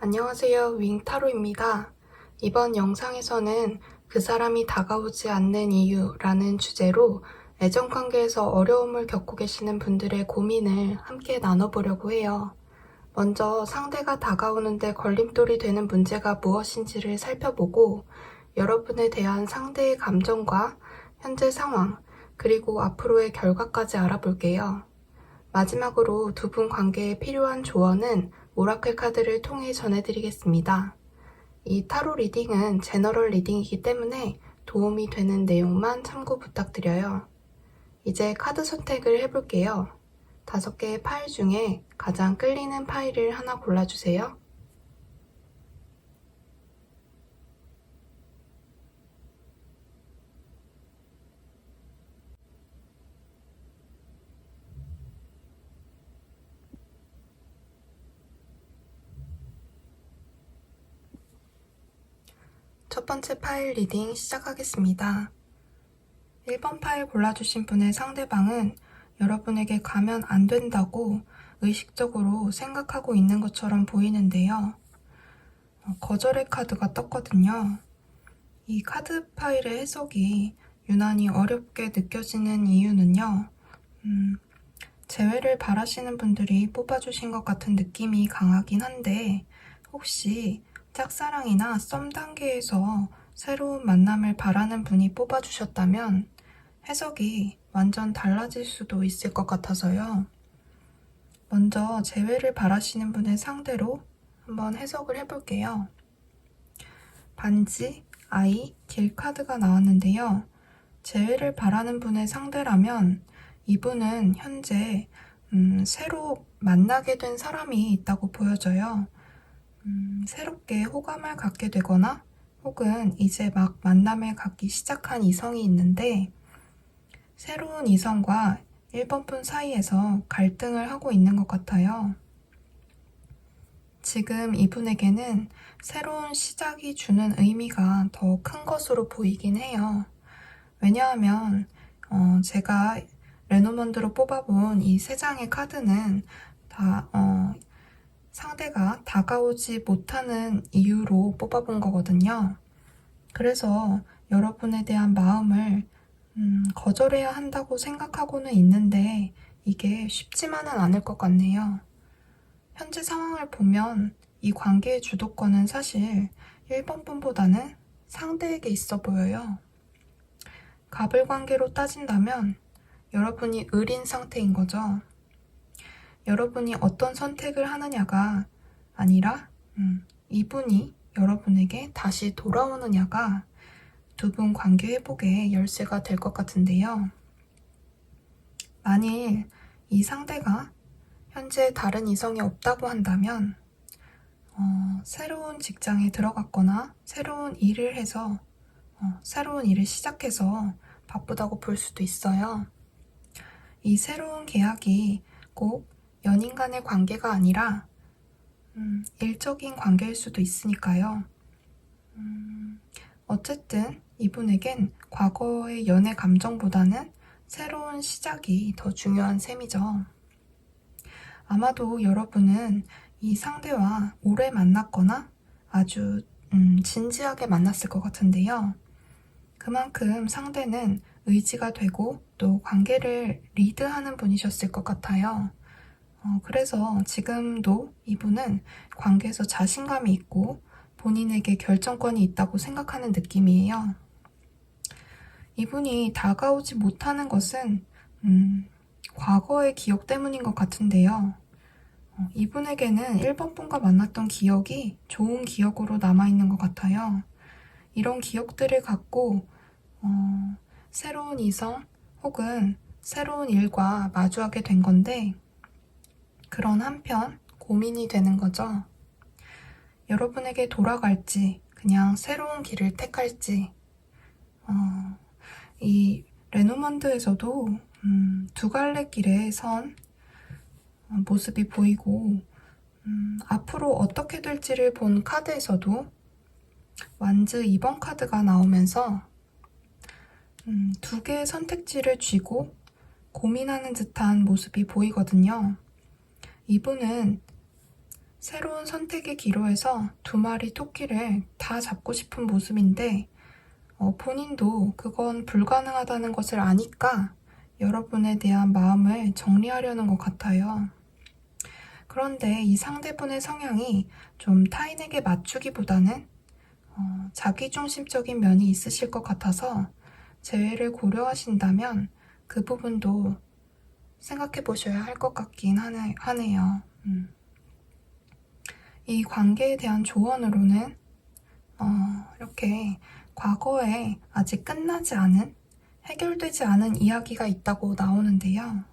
안녕하세요. 윙타로입니다. 이번 영상에서는 그 사람이 다가오지 않는 이유라는 주제로 애정관계에서 어려움을 겪고 계시는 분들의 고민을 함께 나눠보려고 해요. 먼저 상대가 다가오는데 걸림돌이 되는 문제가 무엇인지를 살펴보고 여러분에 대한 상대의 감정과 현재 상황, 그리고 앞으로의 결과까지 알아볼게요. 마지막으로 두 분 관계에 필요한 조언은 오라클 카드를 통해 전해드리겠습니다. 이 타로 리딩은 제너럴 리딩이기 때문에 도움이 되는 내용만 참고 부탁드려요. 이제 카드 선택을 해볼게요. 5개의 파일 중에 가장 끌리는 파일을 하나 골라주세요. 첫 번째 파일 리딩 시작하겠습니다. 1번 파일 골라주신 분의 상대방은 여러분에게 가면 안 된다고 의식적으로 생각하고 있는 것처럼 보이는데요. 거절의 카드가 떴거든요. 이 카드 파일의 해석이 유난히 어렵게 느껴지는 이유는요. 재회를 바라시는 분들이 뽑아주신 것 같은 느낌이 강하긴 한데 혹시 짝사랑이나 썸 단계에서 새로운 만남을 바라는 분이 뽑아주셨다면 해석이 완전 달라질 수도 있을 것 같아서요. 먼저 재회를 바라시는 분의 상대로 한번 해석을 해볼게요. 반지, 아이, 길 카드가 나왔는데요. 재회를 바라는 분의 상대라면 이분은 현재 새로 만나게 된 사람이 있다고 보여져요. 새롭게 호감을 갖게 되거나 혹은 이제 막 만남을 갖기 시작한 이성이 있는데 새로운 이성과 1번 분 사이에서 갈등을 하고 있는 것 같아요. 지금 이분에게는 새로운 시작이 주는 의미가 더 큰 것으로 보이긴 해요. 왜냐하면 제가 레노먼드로 뽑아본 이 3장의 카드는 다 상대가 다가오지 못하는 이유로 뽑아본 거거든요. 그래서 여러분에 대한 마음을 거절해야 한다고 생각하고는 있는데 이게 쉽지만은 않을 것 같네요. 현재 상황을 보면 이 관계의 주도권은 사실 1번 분보다는 상대에게 있어 보여요. 갑을 관계로 따진다면 여러분이 을인 상태인 거죠. 여러분이 어떤 선택을 하느냐가 아니라 이분이 여러분에게 다시 돌아오느냐가 두 분 관계 회복의 열쇠가 될 것 같은데요. 만일 이 상대가 현재 다른 이성이 없다고 한다면 새로운 직장에 들어갔거나 새로운 일을 해서 새로운 일을 시작해서 바쁘다고 볼 수도 있어요. 이 새로운 계약이 꼭 연인 간의 관계가 아니라 일적인 관계일 수도 있으니까요. 어쨌든 이분에겐 과거의 연애 감정보다는 새로운 시작이 더 중요한 셈이죠. 아마도 여러분은 이 상대와 오래 만났거나 아주 진지하게 만났을 것 같은데요. 그만큼 상대는 의지가 되고 또 관계를 리드하는 분이셨을 것 같아요. 그래서 지금도 이분은 관계에서 자신감이 있고 본인에게 결정권이 있다고 생각하는 느낌이에요. 이분이 다가오지 못하는 것은 과거의 기억 때문인 것 같은데요. 이분에게는 1번 분과 만났던 기억이 좋은 기억으로 남아있는 것 같아요. 이런 기억들을 갖고 새로운 이성 혹은 새로운 일과 마주하게 된 건데 그런 한편 고민이 되는 거죠. 여러분에게 돌아갈지 그냥 새로운 길을 택할지 이 레노먼드에서도 두 갈래 길에 선 모습이 보이고 앞으로 어떻게 될지를 본 카드에서도 완즈 2번 카드가 나오면서 두 개의 선택지를 쥐고 고민하는 듯한 모습이 보이거든요. 이분은 새로운 선택의 기로에서 두 마리 토끼를 다 잡고 싶은 모습인데 본인도 그건 불가능하다는 것을 아니까 여러분에 대한 마음을 정리하려는 것 같아요. 그런데 이 상대분의 성향이 좀 타인에게 맞추기보다는 자기중심적인 면이 있으실 것 같아서 재회를 고려하신다면 그 부분도 생각해 보셔야 할 것 같긴 하네요. 이 관계에 대한 조언으로는 이렇게 과거에 아직 끝나지 않은, 해결되지 않은 이야기가 있다고 나오는데요.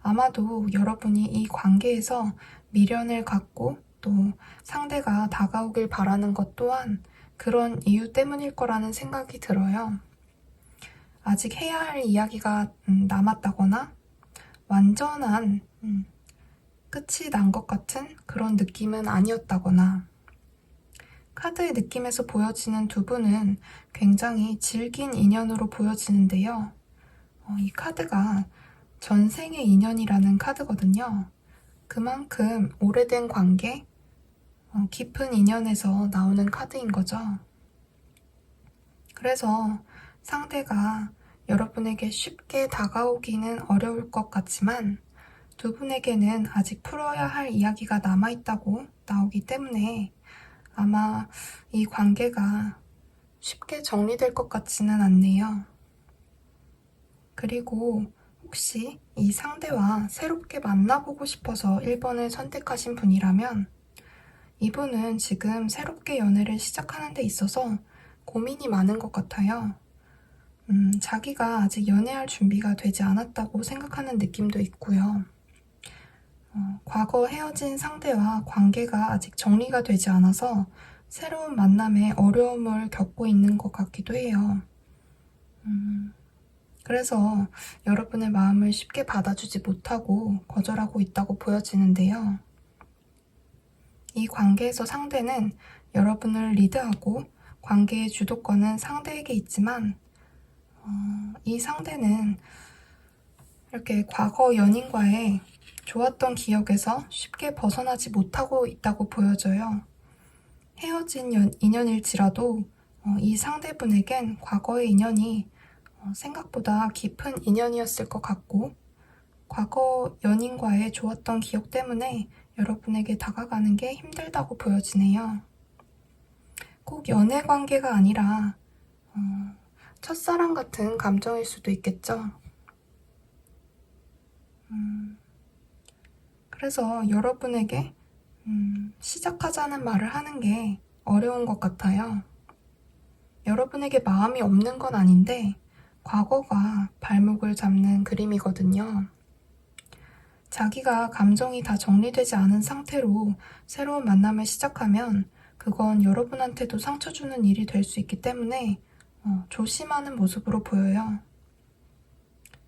아마도 여러분이 이 관계에서 미련을 갖고 또 상대가 다가오길 바라는 것 또한 그런 이유 때문일 거라는 생각이 들어요. 아직 해야 할 이야기가 남았다거나 완전한 끝이 난 것 같은 그런 느낌은 아니었다거나, 카드의 느낌에서 보여지는 두 분은 굉장히 질긴 인연으로 보여지는데요. 이 카드가 전생의 인연이라는 카드거든요. 그만큼 오래된 관계, 깊은 인연에서 나오는 카드인 거죠. 그래서 상대가 여러분에게 쉽게 다가오기는 어려울 것 같지만 두 분에게는 아직 풀어야 할 이야기가 남아있다고 나오기 때문에 아마 이 관계가 쉽게 정리될 것 같지는 않네요. 그리고 혹시 이 상대와 새롭게 만나보고 싶어서 1번을 선택하신 분이라면 이분은 지금 새롭게 연애를 시작하는 데 있어서 고민이 많은 것 같아요. 자기가 아직 연애할 준비가 되지 않았다고 생각하는 느낌도 있고요. 과거 헤어진 상대와 관계가 아직 정리가 되지 않아서 새로운 만남에 어려움을 겪고 있는 것 같기도 해요. 그래서 여러분의 마음을 쉽게 받아주지 못하고 거절하고 있다고 보여지는데요. 이 관계에서 상대는 여러분을 리드하고 관계의 주도권은 상대에게 있지만 이 상대는 이렇게 과거 연인과의 좋았던 기억에서 쉽게 벗어나지 못하고 있다고 보여져요. 헤어진 인연일지라도 이 상대분에겐 과거의 인연이 생각보다 깊은 인연이었을 것 같고 과거 연인과의 좋았던 기억 때문에 여러분에게 다가가는 게 힘들다고 보여지네요. 꼭 연애 관계가 아니라 첫사랑 같은 감정일 수도 있겠죠. 그래서 여러분에게 시작하자는 말을 하는 게 어려운 것 같아요. 여러분에게 마음이 없는 건 아닌데 과거가 발목을 잡는 그림이거든요. 자기가 감정이 다 정리되지 않은 상태로 새로운 만남을 시작하면 그건 여러분한테도 상처 주는 일이 될 수 있기 때문에 조심하는 모습으로 보여요.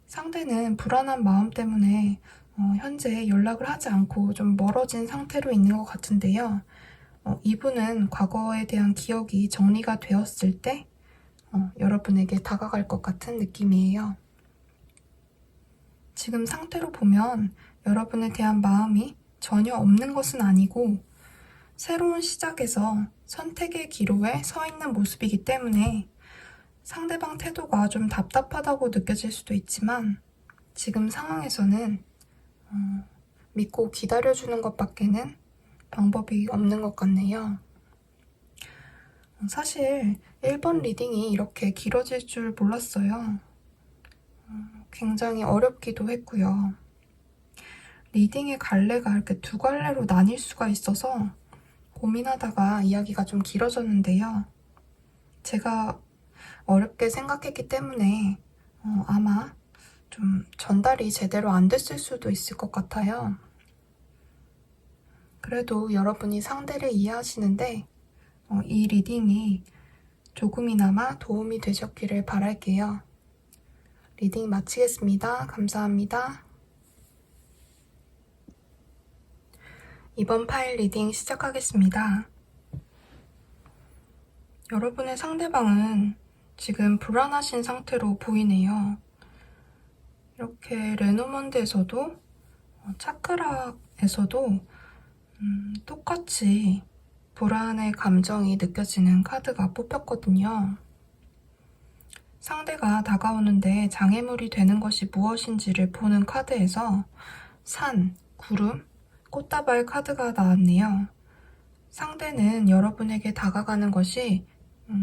상대는 불안한 마음 때문에 현재 연락을 하지 않고 좀 멀어진 상태로 있는 것 같은데요. 이분은 과거에 대한 기억이 정리가 되었을 때 여러분에게 다가갈 것 같은 느낌이에요. 지금 상태로 보면 여러분에 대한 마음이 전혀 없는 것은 아니고 새로운 시작에서 선택의 기로에 서 있는 모습이기 때문에 상대방 태도가 좀 답답하다고 느껴질 수도 있지만 지금 상황에서는 믿고 기다려주는 것밖에는 방법이 없는 것 같네요. 사실 1번 리딩이 이렇게 길어질 줄 몰랐어요. 굉장히 어렵기도 했고요. 리딩의 갈래가 이렇게 두 갈래로 나뉠 수가 있어서 고민하다가 이야기가 좀 길어졌는데요. 제가 어렵게 생각했기 때문에 아마 좀 전달이 제대로 안 됐을 수도 있을 것 같아요. 그래도 여러분이 상대를 이해하시는데 이 리딩이 조금이나마 도움이 되셨기를 바랄게요. 리딩 마치겠습니다. 감사합니다. 이번 파일 리딩 시작하겠습니다. 여러분의 상대방은 지금 불안하신 상태로 보이네요. 이렇게 레노먼드에서도 차크라에서도 똑같이 불안의 감정이 느껴지는 카드가 뽑혔거든요. 상대가 다가오는데 장애물이 되는 것이 무엇인지를 보는 카드에서 산, 구름, 꽃다발 카드가 나왔네요. 상대는 여러분에게 다가가는 것이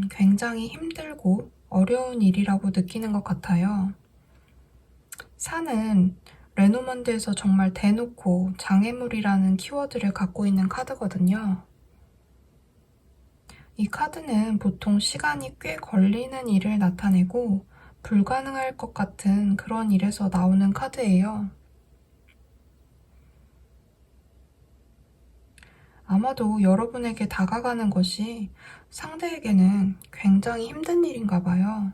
굉장히 힘들고 어려운 일이라고 느끼는 것 같아요. 산은 레노먼드에서 정말 대놓고 장애물이라는 키워드를 갖고 있는 카드거든요. 이 카드는 보통 시간이 꽤 걸리는 일을 나타내고 불가능할 것 같은 그런 일에서 나오는 카드예요. 아마도 여러분에게 다가가는 것이 상대에게는 굉장히 힘든 일인가 봐요.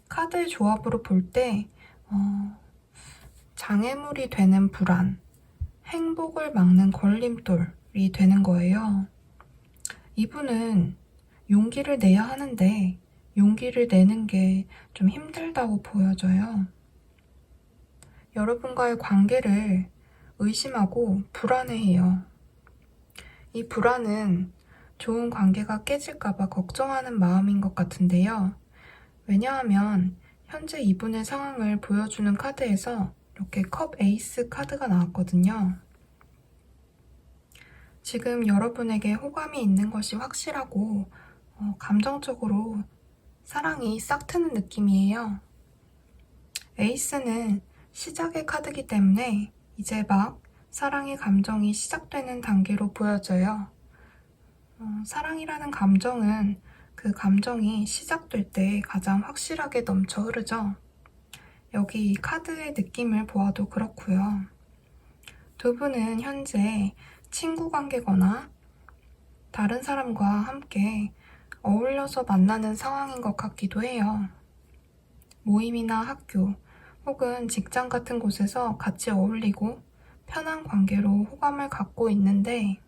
카드의 조합으로 볼 때 장애물이 되는 불안, 행복을 막는 걸림돌이 되는 거예요. 이분은 용기를 내야 하는데 용기를 내는 게 좀 힘들다고 보여져요. 여러분과의 관계를 의심하고 불안해해요. 이 불안은 좋은 관계가 깨질까봐 걱정하는 마음인 것 같은데요. 왜냐하면 현재 이분의 상황을 보여주는 카드에서 이렇게 컵 에이스 카드가 나왔거든요. 지금 여러분에게 호감이 있는 것이 확실하고 감정적으로 사랑이 싹 트는 느낌이에요. 에이스는 시작의 카드이기 때문에 이제 막 사랑의 감정이 시작되는 단계로 보여져요. 사랑이라는 감정은 그 감정이 시작될 때 가장 확실하게 넘쳐 흐르죠. 여기 이 카드의 느낌을 보아도 그렇고요. 두 분은 현재 친구 관계거나 다른 사람과 함께 어울려서 만나는 상황인 것 같기도 해요. 모임이나 학교 혹은 직장 같은 곳에서 같이 어울리고 편한 관계로 호감을 갖고 있는데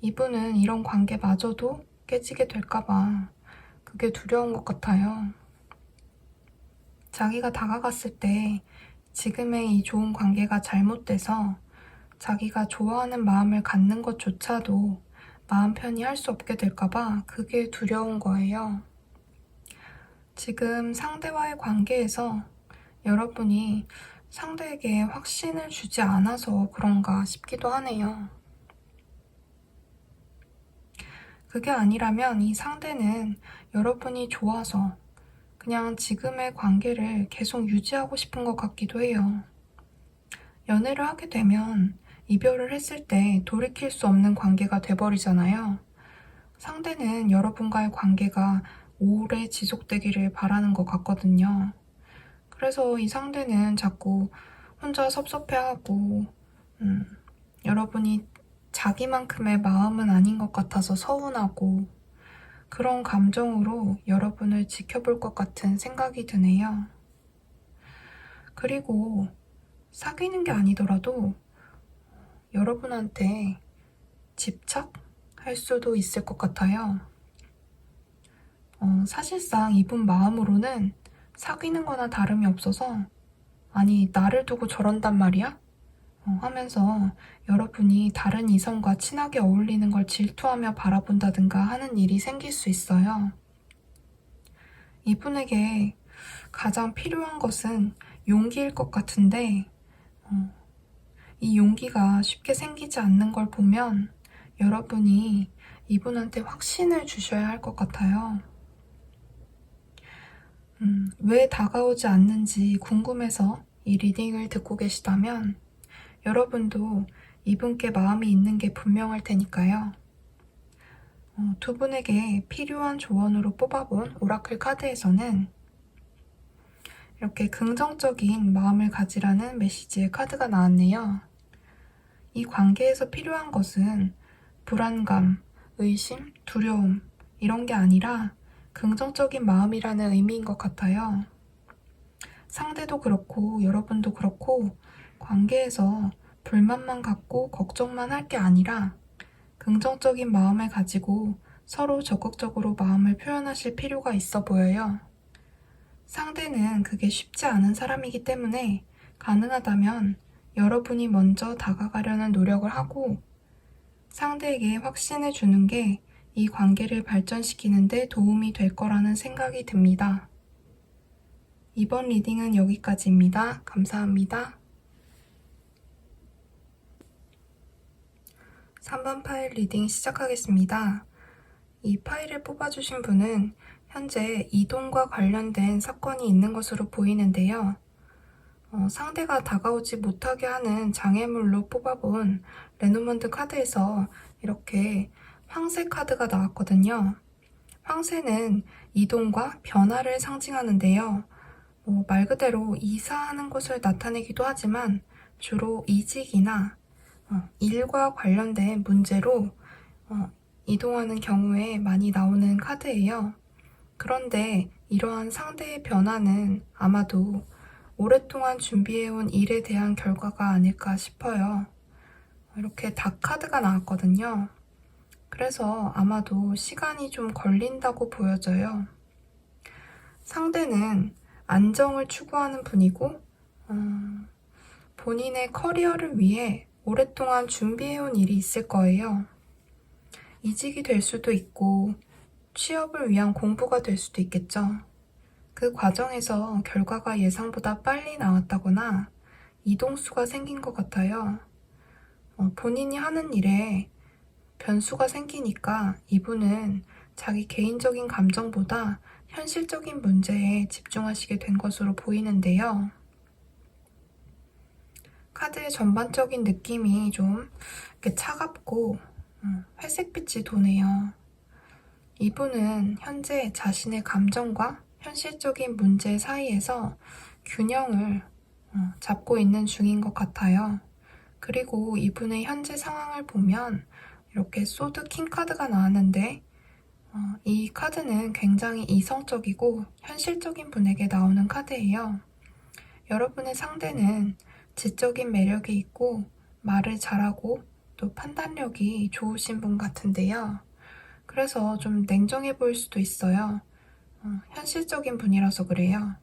이분은 이런 관계마저도 깨지게 될까봐 그게 두려운 것 같아요. 자기가 다가갔을 때 지금의 이 좋은 관계가 잘못돼서 자기가 좋아하는 마음을 갖는 것조차도 마음 편히 할 수 없게 될까봐 그게 두려운 거예요. 지금 상대와의 관계에서 여러분이 상대에게 확신을 주지 않아서 그런가 싶기도 하네요. 그게 아니라면 이 상대는 여러분이 좋아서 그냥 지금의 관계를 계속 유지하고 싶은 것 같기도 해요. 연애를 하게 되면 이별을 했을 때 돌이킬 수 없는 관계가 돼버리잖아요. 상대는 여러분과의 관계가 오래 지속되기를 바라는 것 같거든요. 그래서 이 상대는 자꾸 혼자 섭섭해하고 여러분이 자기만큼의 마음은 아닌 것 같아서 서운하고 그런 감정으로 여러분을 지켜볼 것 같은 생각이 드네요. 그리고 사귀는 게 아니더라도 여러분한테 집착할 수도 있을 것 같아요. 사실상 이분 마음으로는 사귀는 거나 다름이 없어서 아니 나를 두고 저런단 말이야? 하면서 여러분이 다른 이성과 친하게 어울리는 걸 질투하며 바라본다든가 하는 일이 생길 수 있어요. 이분에게 가장 필요한 것은 용기일 것 같은데 이 용기가 쉽게 생기지 않는 걸 보면 여러분이 이분한테 확신을 주셔야 할 것 같아요. 왜 다가오지 않는지 궁금해서 이 리딩을 듣고 계시다면 여러분도 이분께 마음이 있는 게 분명할 테니까요. 두 분에게 필요한 조언으로 뽑아본 오라클 카드에서는 이렇게 긍정적인 마음을 가지라는 메시지의 카드가 나왔네요. 이 관계에서 필요한 것은 불안감, 의심, 두려움 이런 게 아니라 긍정적인 마음이라는 의미인 것 같아요. 상대도 그렇고 여러분도 그렇고 관계에서 불만만 갖고 걱정만 할 게 아니라 긍정적인 마음을 가지고 서로 적극적으로 마음을 표현하실 필요가 있어 보여요. 상대는 그게 쉽지 않은 사람이기 때문에 가능하다면 여러분이 먼저 다가가려는 노력을 하고 상대에게 확신을 주는 게 이 관계를 발전시키는 데 도움이 될 거라는 생각이 듭니다. 이번 리딩은 여기까지입니다. 감사합니다. 3번 파일 리딩 시작하겠습니다. 이 파일을 뽑아주신 분은 현재 이동과 관련된 사건이 있는 것으로 보이는데요. 상대가 다가오지 못하게 하는 장애물로 뽑아본 레노먼드 카드에서 이렇게 황새 카드가 나왔거든요. 황새는 이동과 변화를 상징하는데요. 말 그대로 이사하는 것을 나타내기도 하지만 주로 이직이나 일과 관련된 문제로 이동하는 경우에 많이 나오는 카드예요. 그런데 이러한 상대의 변화는 아마도 오랫동안 준비해온 일에 대한 결과가 아닐까 싶어요. 이렇게 닭 카드가 나왔거든요. 그래서 아마도 시간이 좀 걸린다고 보여져요. 상대는 안정을 추구하는 분이고 본인의 커리어를 위해 오랫동안 준비해온 일이 있을 거예요. 이직이 될 수도 있고 취업을 위한 공부가 될 수도 있겠죠. 그 과정에서 결과가 예상보다 빨리 나왔다거나 이동수가 생긴 것 같아요. 본인이 하는 일에 변수가 생기니까 이분은 자기 개인적인 감정보다 현실적인 문제에 집중하시게 된 것으로 보이는데요. 카드의 전반적인 느낌이 좀 이렇게 차갑고 회색빛이 도네요. 이분은 현재 자신의 감정과 현실적인 문제 사이에서 균형을 잡고 있는 중인 것 같아요. 그리고 이분의 현재 상황을 보면 이렇게 소드 킹 카드가 나왔는데 이 카드는 굉장히 이성적이고 현실적인 분에게 나오는 카드예요. 여러분의 상대는 지적인 매력이 있고 말을 잘하고 또 판단력이 좋으신 분 같은데요. 그래서 좀 냉정해 보일 수도 있어요. 현실적인 분이라서 그래요.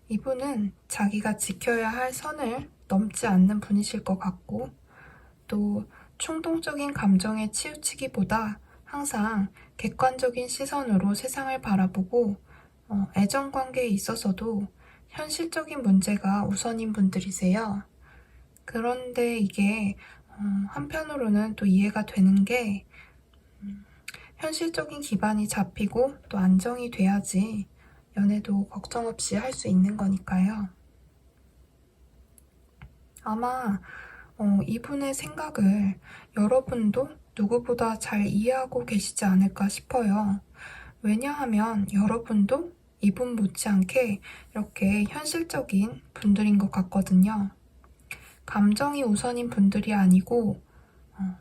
이분은 자기가 지켜야 할 선을 넘지 않는 분이실 것 같고 또 충동적인 감정에 치우치기보다 항상 객관적인 시선으로 세상을 바라보고 애정관계에 있어서도 현실적인 문제가 우선인 분들이세요. 그런데 이게 한편으로는 또 이해가 되는 게 현실적인 기반이 잡히고 또 안정이 돼야지 연애도 걱정 없이 할 수 있는 거니까요. 아마 이분의 생각을 여러분도 누구보다 잘 이해하고 계시지 않을까 싶어요. 왜냐하면 여러분도 이분 못지않게 이렇게 현실적인 분들인 것 같거든요. 감정이 우선인 분들이 아니고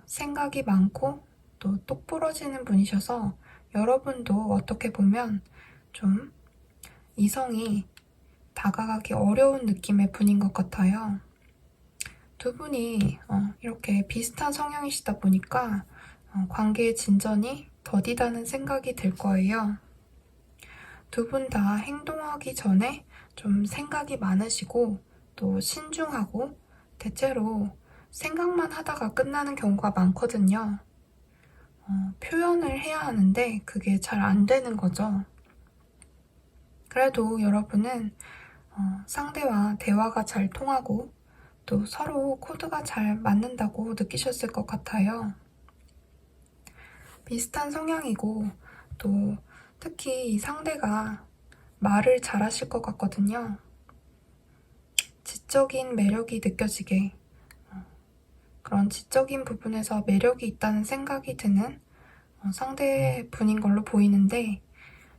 생각이 많고 또 똑부러지는 분이셔서 여러분도 어떻게 보면 좀 이성이 다가가기 어려운 느낌의 분인 것 같아요. 두 분이 이렇게 비슷한 성향이시다 보니까 관계의 진전이 더디다는 생각이 들 거예요. 두 분 다 행동하기 전에 좀 생각이 많으시고 또 신중하고 대체로 생각만 하다가 끝나는 경우가 많거든요. 표현을 해야 하는데 그게 잘 안 되는 거죠. 그래도 여러분은 상대와 대화가 잘 통하고 또 서로 코드가 잘 맞는다고 느끼셨을 것 같아요. 비슷한 성향이고 또 특히 이 상대가 말을 잘하실 것 같거든요. 지적인 매력이 느껴지게 그런 지적인 부분에서 매력이 있다는 생각이 드는 상대분인 걸로 보이는데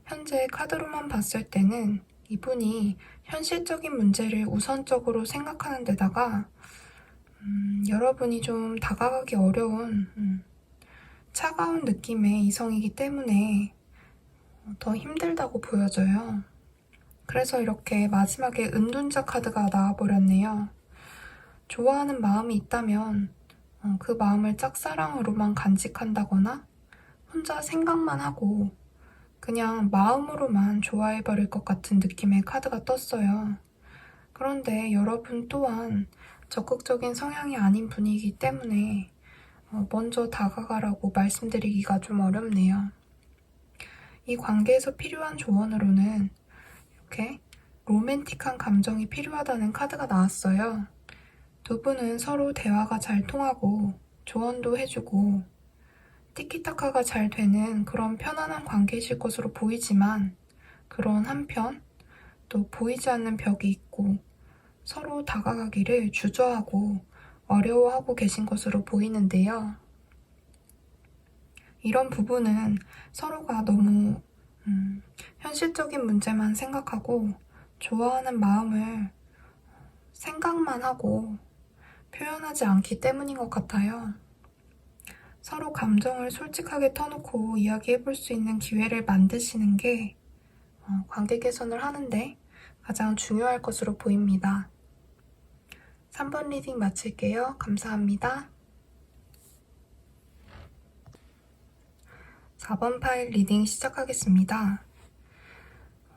현재 카드로만 봤을 때는 이분이 현실적인 문제를 우선적으로 생각하는 데다가 여러분이 좀 다가가기 어려운 차가운 느낌의 이성이기 때문에 더 힘들다고 보여져요. 그래서 이렇게 마지막에 은둔자 카드가 나와버렸네요. 좋아하는 마음이 있다면 그 마음을 짝사랑으로만 간직한다거나 혼자 생각만 하고 그냥 마음으로만 좋아해버릴 것 같은 느낌의 카드가 떴어요. 그런데 여러분 또한 적극적인 성향이 아닌 분이기 때문에 먼저 다가가라고 말씀드리기가 좀 어렵네요. 이 관계에서 필요한 조언으로는 이렇게 로맨틱한 감정이 필요하다는 카드가 나왔어요. 두 분은 서로 대화가 잘 통하고 조언도 해주고 티키타카가 잘 되는 그런 편안한 관계이실 것으로 보이지만 그런 한편 또 보이지 않는 벽이 있고 서로 다가가기를 주저하고 어려워하고 계신 것으로 보이는데요. 이런 부분은 서로가 너무 현실적인 문제만 생각하고 좋아하는 마음을 생각만 하고 표현하지 않기 때문인 것 같아요. 서로 감정을 솔직하게 터놓고 이야기해볼 수 있는 기회를 만드시는 게 관계 개선을 하는데 가장 중요할 것으로 보입니다. 3번 리딩 마칠게요. 감사합니다. 4번 파일 리딩 시작하겠습니다.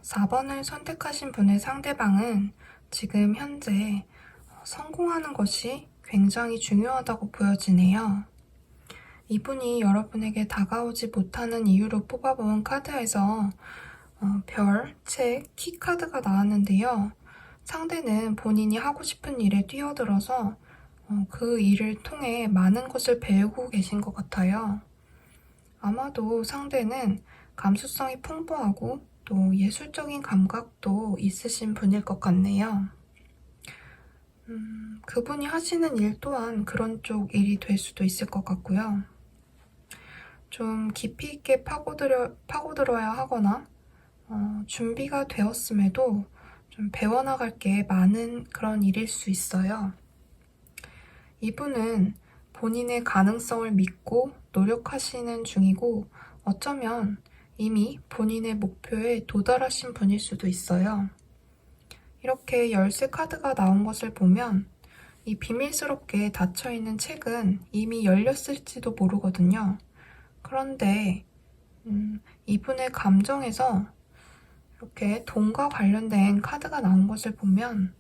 4번을 선택하신 분의 상대방은 지금 현재 성공하는 것이 굉장히 중요하다고 보여지네요. 이분이 여러분에게 다가오지 못하는 이유로 뽑아본 카드에서 별, 책, 키 카드가 나왔는데요. 상대는 본인이 하고 싶은 일에 뛰어들어서 그 일을 통해 많은 것을 배우고 계신 것 같아요. 아마도 상대는 감수성이 풍부하고 또 예술적인 감각도 있으신 분일 것 같네요. 그분이 하시는 일 또한 그런 쪽 일이 될 수도 있을 것 같고요. 좀 깊이 있게 파고들어야 하거나 준비가 되었음에도 좀 배워나갈 게 많은 그런 일일 수 있어요. 이분은 본인의 가능성을 믿고 노력하시는 중이고 어쩌면 이미 본인의 목표에 도달하신 분일 수도 있어요. 이렇게 열쇠 카드가 나온 것을 보면 이 비밀스럽게 닫혀있는 책은 이미 열렸을지도 모르거든요. 그런데 이분의 감정에서 이렇게 돈과 관련된 카드가 나온 것을 보면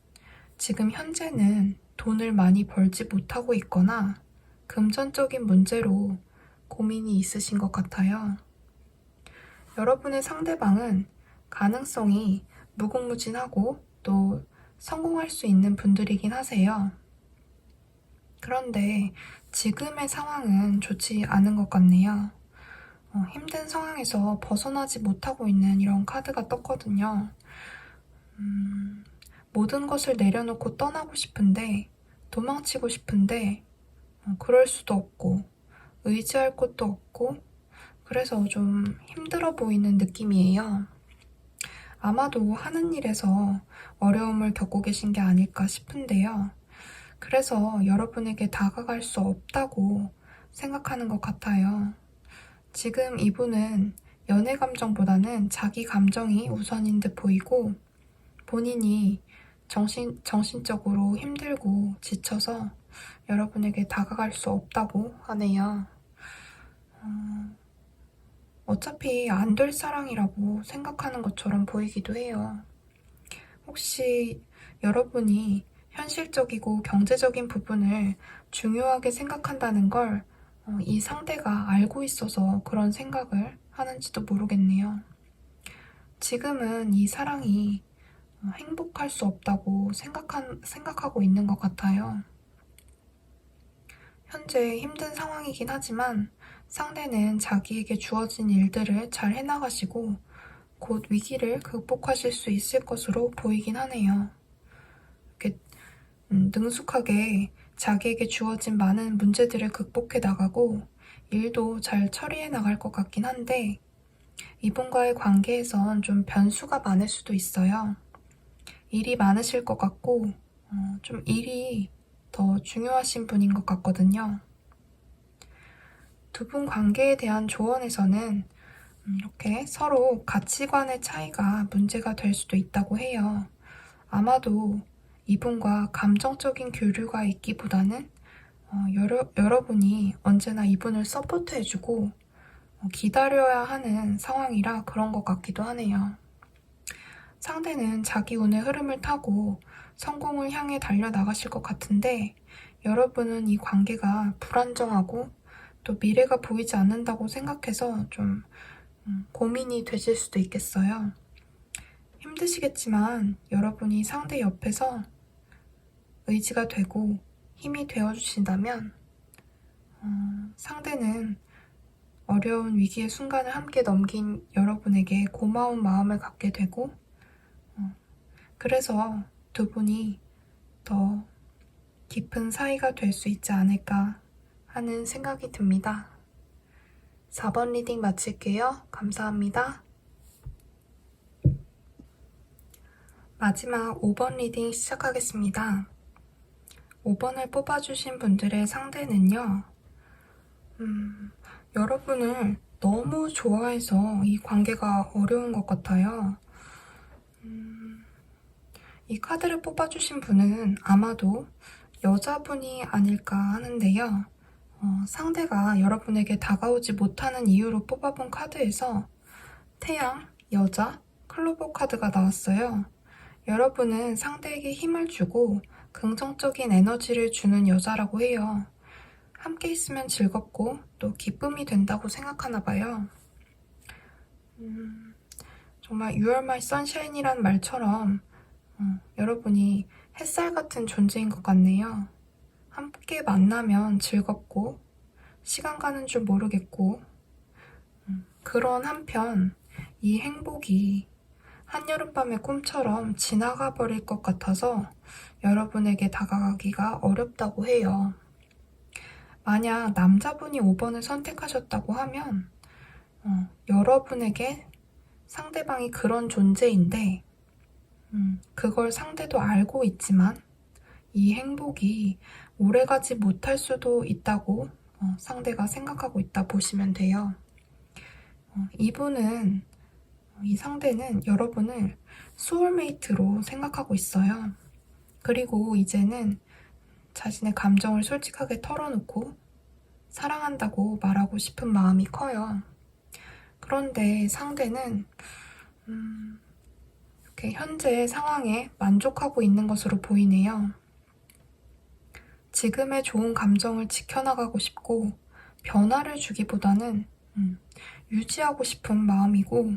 지금 현재는 돈을 많이 벌지 못하고 있거나 금전적인 문제로 고민이 있으신 것 같아요. 여러분의 상대방은 가능성이 무궁무진하고 또 성공할 수 있는 분들이긴 하세요. 그런데 지금의 상황은 좋지 않은 것 같네요. 힘든 상황에서 벗어나지 못하고 있는 이런 카드가 떴거든요. 모든 것을 내려놓고 떠나고 싶은데 도망치고 싶은데 그럴 수도 없고 의지할 곳도 없고 그래서 좀 힘들어 보이는 느낌이에요. 아마도 하는 일에서 어려움을 겪고 계신 게 아닐까 싶은데요. 그래서 여러분에게 다가갈 수 없다고 생각하는 것 같아요. 지금 이분은 연애 감정보다는 자기 감정이 우선인 듯 보이고 본인이 정신적으로 힘들고 지쳐서 여러분에게 다가갈 수 없다고 하네요. 어차피 안 될 사랑이라고 생각하는 것처럼 보이기도 해요. 혹시 여러분이 현실적이고 경제적인 부분을 중요하게 생각한다는 걸 이 상대가 알고 있어서 그런 생각을 하는지도 모르겠네요. 지금은 이 사랑이 행복할 수 없다고 생각하고 있는 것 같아요. 현재 힘든 상황이긴 하지만 상대는 자기에게 주어진 일들을 잘 해나가시고 곧 위기를 극복하실 수 있을 것으로 보이긴 하네요. 이렇게 능숙하게 자기에게 주어진 많은 문제들을 극복해 나가고 일도 잘 처리해 나갈 것 같긴 한데 이분과의 관계에선 좀 변수가 많을 수도 있어요. 일이 많으실 것 같고 좀 일이 더 중요하신 분인 것 같거든요. 두 분 관계에 대한 조언에서는 이렇게 서로 가치관의 차이가 문제가 될 수도 있다고 해요. 아마도 이분과 감정적인 교류가 있기보다는 여러분이 언제나 이분을 서포트해주고 기다려야 하는 상황이라 그런 것 같기도 하네요. 상대는 자기 운의 흐름을 타고 성공을 향해 달려나가실 것 같은데 여러분은 이 관계가 불안정하고 또 미래가 보이지 않는다고 생각해서 좀 고민이 되실 수도 있겠어요. 힘드시겠지만 여러분이 상대 옆에서 의지가 되고 힘이 되어주신다면 상대는 어려운 위기의 순간을 함께 넘긴 여러분에게 고마운 마음을 갖게 되고 그래서 두 분이 더 깊은 사이가 될 수 있지 않을까 하는 생각이 듭니다. 4번 리딩 마칠게요. 감사합니다. 마지막 5번 리딩 시작하겠습니다. 5번을 뽑아주신 분들의 상대는요. 여러분을 너무 좋아해서 이 관계가 어려운 것 같아요. 이 카드를 뽑아주신 분은 아마도 여자분이 아닐까 하는데요. 상대가 여러분에게 다가오지 못하는 이유로 뽑아본 카드에서 태양, 여자, 클로버 카드가 나왔어요. 여러분은 상대에게 힘을 주고 긍정적인 에너지를 주는 여자라고 해요. 함께 있으면 즐겁고 또 기쁨이 된다고 생각하나 봐요. 정말 You are my sunshine이란 말처럼 여러분이 햇살 같은 존재인 것 같네요. 함께 만나면 즐겁고 시간 가는 줄 모르겠고 그런 한편 이 행복이 한여름밤의 꿈처럼 지나가 버릴 것 같아서 여러분에게 다가가기가 어렵다고 해요. 만약 남자분이 5번을 선택하셨다고 하면 여러분에게 상대방이 그런 존재인데 그걸 상대도 알고 있지만 이 행복이 오래가지 못할 수도 있다고 상대가 생각하고 있다 보시면 돼요. 이 상대는 여러분을 소울메이트로 생각하고 있어요. 그리고 이제는 자신의 감정을 솔직하게 털어놓고 사랑한다고 말하고 싶은 마음이 커요. 그런데 상대는 이렇게 현재 상황에 만족하고 있는 것으로 보이네요. 지금의 좋은 감정을 지켜나가고 싶고 변화를 주기보다는 유지하고 싶은 마음이고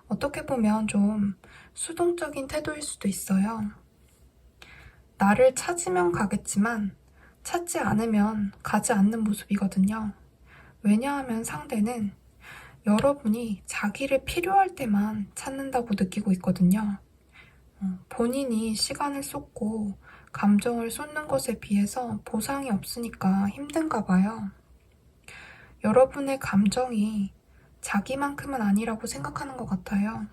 어떻게 보면 좀 수동적인 태도일 수도 있어요. 나를 찾으면 가겠지만 찾지 않으면 가지 않는 모습이거든요. 왜냐하면 상대는 여러분이 자기를 필요할 때만 찾는다고 느끼고 있거든요. 본인이 시간을 쏟고 감정을 쏟는 것에 비해서 보상이 없으니까 힘든가 봐요. 여러분의 감정이 자기만큼은 아니라고 생각하는 것 같아요.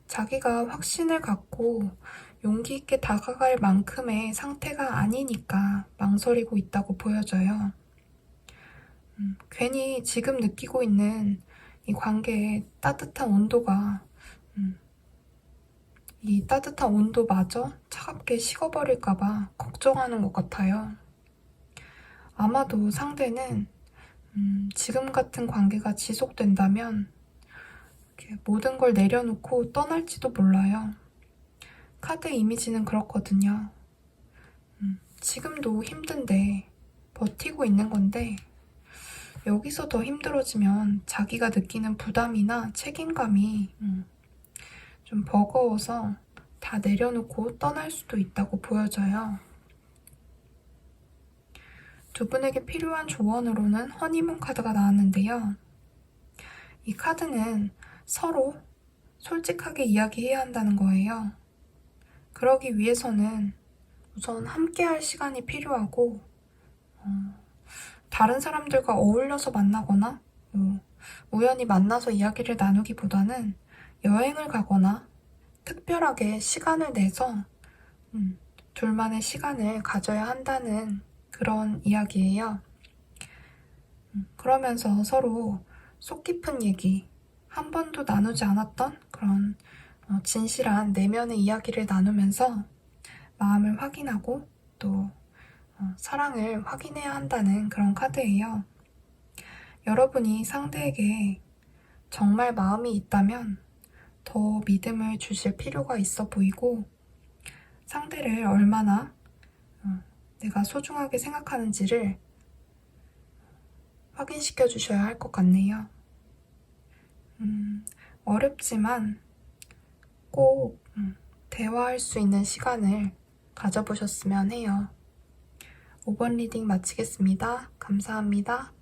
자기가 확신을 갖고 용기 있게 다가갈 만큼의 상태가 아니니까 망설이고 있다고 보여져요. 괜히 지금 느끼고 있는 이 관계의 따뜻한 온도가 이 따뜻한 온도마저 차갑게 식어버릴까봐 걱정하는 것 같아요. 아마도 상대는 지금 같은 관계가 지속된다면 이렇게 모든 걸 내려놓고 떠날지도 몰라요. 카드 이미지는 그렇거든요. 지금도 힘든데 버티고 있는 건데 여기서 더 힘들어지면 자기가 느끼는 부담이나 책임감이 좀 버거워서 다 내려놓고 떠날 수도 있다고 보여져요. 두 분에게 필요한 조언으로는 허니문 카드가 나왔는데요. 이 카드는 서로 솔직하게 이야기해야 한다는 거예요. 그러기 위해서는 우선 함께할 시간이 필요하고 다른 사람들과 어울려서 만나거나 우연히 만나서 이야기를 나누기보다는 여행을 가거나 특별하게 시간을 내서 둘만의 시간을 가져야 한다는 그런 이야기예요. 그러면서 서로 속 깊은 얘기, 한 번도 나누지 않았던 그런 진실한 내면의 이야기를 나누면서 마음을 확인하고 또 사랑을 확인해야 한다는 그런 카드예요. 여러분이 상대에게 정말 마음이 있다면 더 믿음을 주실 필요가 있어 보이고 상대를 얼마나 내가 소중하게 생각하는지를 확인시켜 주셔야 할 것 같네요. 어렵지만 꼭 대화할 수 있는 시간을 가져보셨으면 해요. 5번 리딩 마치겠습니다. 감사합니다.